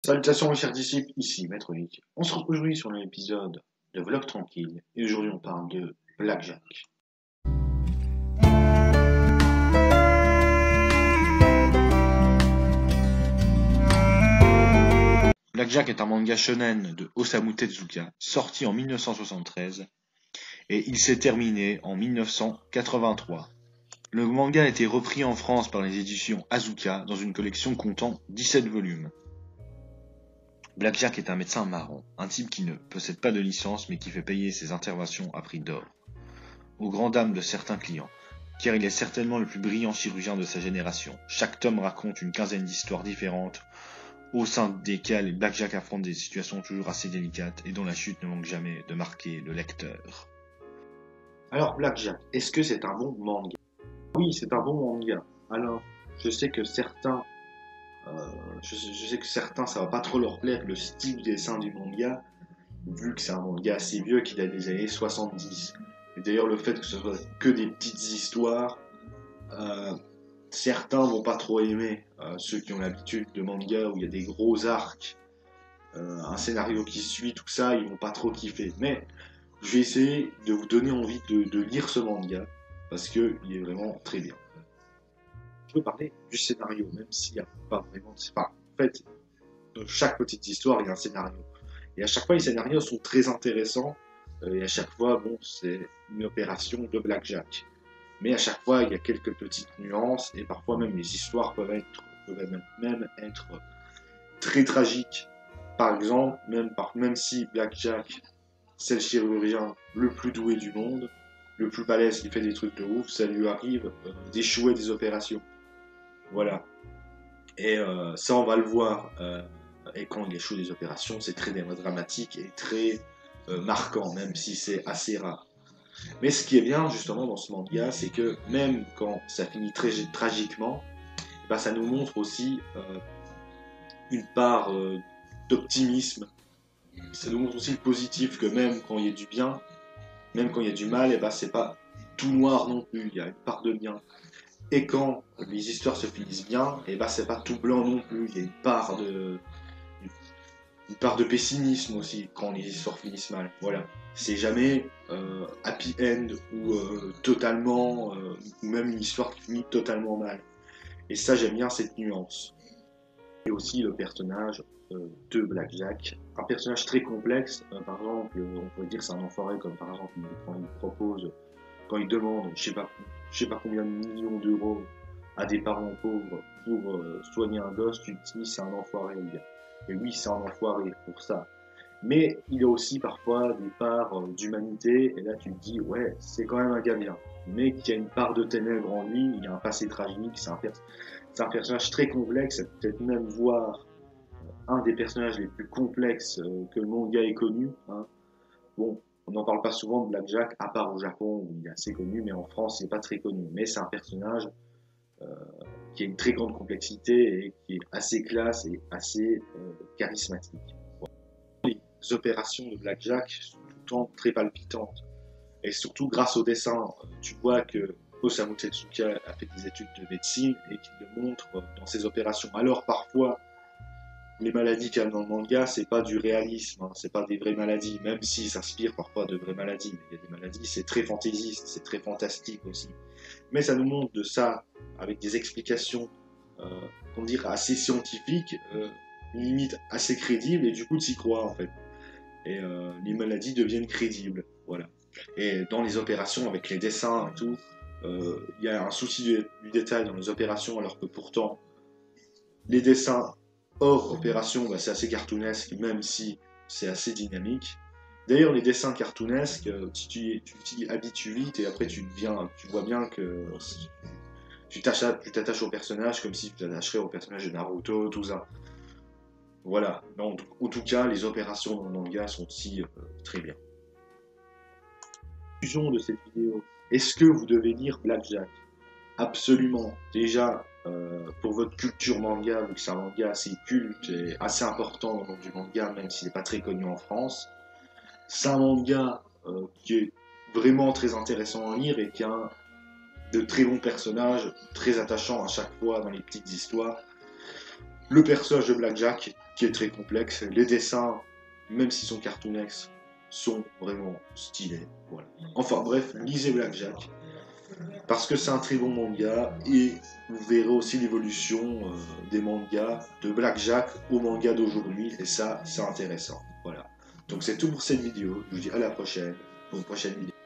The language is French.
Salutations mes chers disciples, ici Maître Nick. On se retrouve aujourd'hui sur un épisode de Vlog Tranquille et aujourd'hui on parle de Blackjack. Blackjack est un manga shonen de Osamu Tezuka sorti en 1973 et il s'est terminé en 1983. Le manga a été repris en France par les éditions Asuka dans une collection comptant 17 volumes. Blackjack est un médecin marrant, un type qui ne possède pas de licence mais qui fait payer ses interventions à prix d'or, aux grandes dames de certains clients, car il est certainement le plus brillant chirurgien de sa génération. Chaque tome raconte une quinzaine d'histoires différentes, au sein desquelles Blackjack affronte des situations toujours assez délicates et dont la chute ne manque jamais de marquer le lecteur. Alors Blackjack, est-ce que c'est un bon manga? Oui, c'est un bon manga. Alors, je sais que certains ça va pas trop leur plaire, le style dessin du manga, vu que c'est un manga assez vieux qui date des années 70. Et d'ailleurs, le fait que ce soit que des petites histoires, certains vont pas trop aimer. Ceux qui ont l'habitude de manga où il y a des gros arcs, un scénario qui suit, tout ça, ils vont pas trop kiffer. Mais je vais essayer de vous donner envie de lire ce manga, parce qu'il est vraiment très bien. Je veux parler du scénario, même s'il n'y a pas vraiment... En fait, de chaque petite histoire, il y a un scénario. Et à chaque fois, les scénarios sont très intéressants. Et à chaque fois, bon, c'est une opération de Blackjack. Mais à chaque fois, il y a quelques petites nuances. Et parfois, même les histoires peuvent même être très tragiques. Par exemple, même si Blackjack, c'est le chirurgien le plus doué du monde, le plus balèze qui fait des trucs de ouf, ça lui arrive d'échouer des opérations. Voilà. Et ça, on va le voir. Et quand il échoue des opérations, c'est très dramatique et très marquant, même si c'est assez rare. Mais ce qui est bien, justement, dans ce manga, c'est que même quand ça finit très tragiquement, bah, ça nous montre aussi une part d'optimisme. Ça nous montre aussi le positif, que même quand il y a du bien, même quand il y a du mal, et bah, c'est pas tout noir non plus, il y a une part de bien. Et quand les histoires se finissent bien, et bah c'est pas tout blanc non plus, il y a une part de pessimisme aussi quand les histoires finissent mal. Voilà, c'est jamais happy end ou totalement, ou même une histoire qui finit totalement mal. Et ça, j'aime bien cette nuance. Et aussi le personnage de Blackjack, un personnage très complexe. Par exemple, on pourrait dire que c'est un enfoiré, comme par exemple quand il propose, quand il demande, je sais pas combien de millions d'euros à des parents pauvres pour soigner un gosse, tu te dis c'est un enfoiré, le gars. Et oui, c'est un enfoiré pour ça. Mais il y a aussi parfois des parts d'humanité, et là tu te dis, ouais, c'est quand même un gars bien. Mais qui a une part de ténèbres en lui, il a un passé tragique, c'est un personnage très complexe, ça peut être même voir un des personnages les plus complexes que le manga ait connu. Hein. Bon, on n'en parle pas souvent de Blackjack, à part au Japon où il est assez connu, mais en France il n'est pas très connu. Mais c'est un personnage qui a une très grande complexité et qui est assez classe et assez charismatique. Les opérations de Blackjack sont tout le temps très palpitantes. Et surtout grâce au dessin, tu vois que Osamu Tezuka a fait des études de médecine et qu'il le montre dans ses opérations. Alors parfois, les maladies qu'il y a dans le manga, c'est pas du réalisme, hein, c'est pas des vraies maladies, même s'ils s'inspirent parfois de vraies maladies. Mais il y a des maladies, c'est très fantaisiste, c'est très fantastique aussi. Mais ça nous montre de ça avec des explications, on dirait assez scientifiques, limite assez crédibles, et du coup tu y crois en fait. Et les maladies deviennent crédibles, voilà. Et dans les opérations, avec les dessins et tout, il y a un souci du détail dans les opérations, alors que pourtant, les dessins hors opération, bah, c'est assez cartoonesque, même si c'est assez dynamique. D'ailleurs, les dessins cartoonesques, si tu t'y habitues vite, et après tu vois bien que tu t'attaches au personnage comme si tu t'attacherais au personnage de Naruto, tout ça. Voilà, donc, en tout cas, les opérations dans le manga sont aussi très bien. Conclusion de cette vidéo, est-ce que vous devez lire Blackjack? Absolument. Déjà, pour votre culture manga, vu que c'est un manga assez culte et assez important dans le monde du manga, même s'il n'est pas très connu en France, c'est un manga qui est vraiment très intéressant à lire et qui a de très bons personnages, très attachants à chaque fois dans les petites histoires. le personnage de Blackjack qui est très complexe, les dessins, même s'ils sont cartoonex, sont vraiment stylés. Voilà. Enfin bref, lisez Blackjack parce que c'est un très bon manga et vous verrez aussi l'évolution des mangas de Blackjack au manga d'aujourd'hui et ça c'est intéressant. Voilà. Donc c'est tout pour cette vidéo. Je vous dis à la prochaine pour une prochaine vidéo.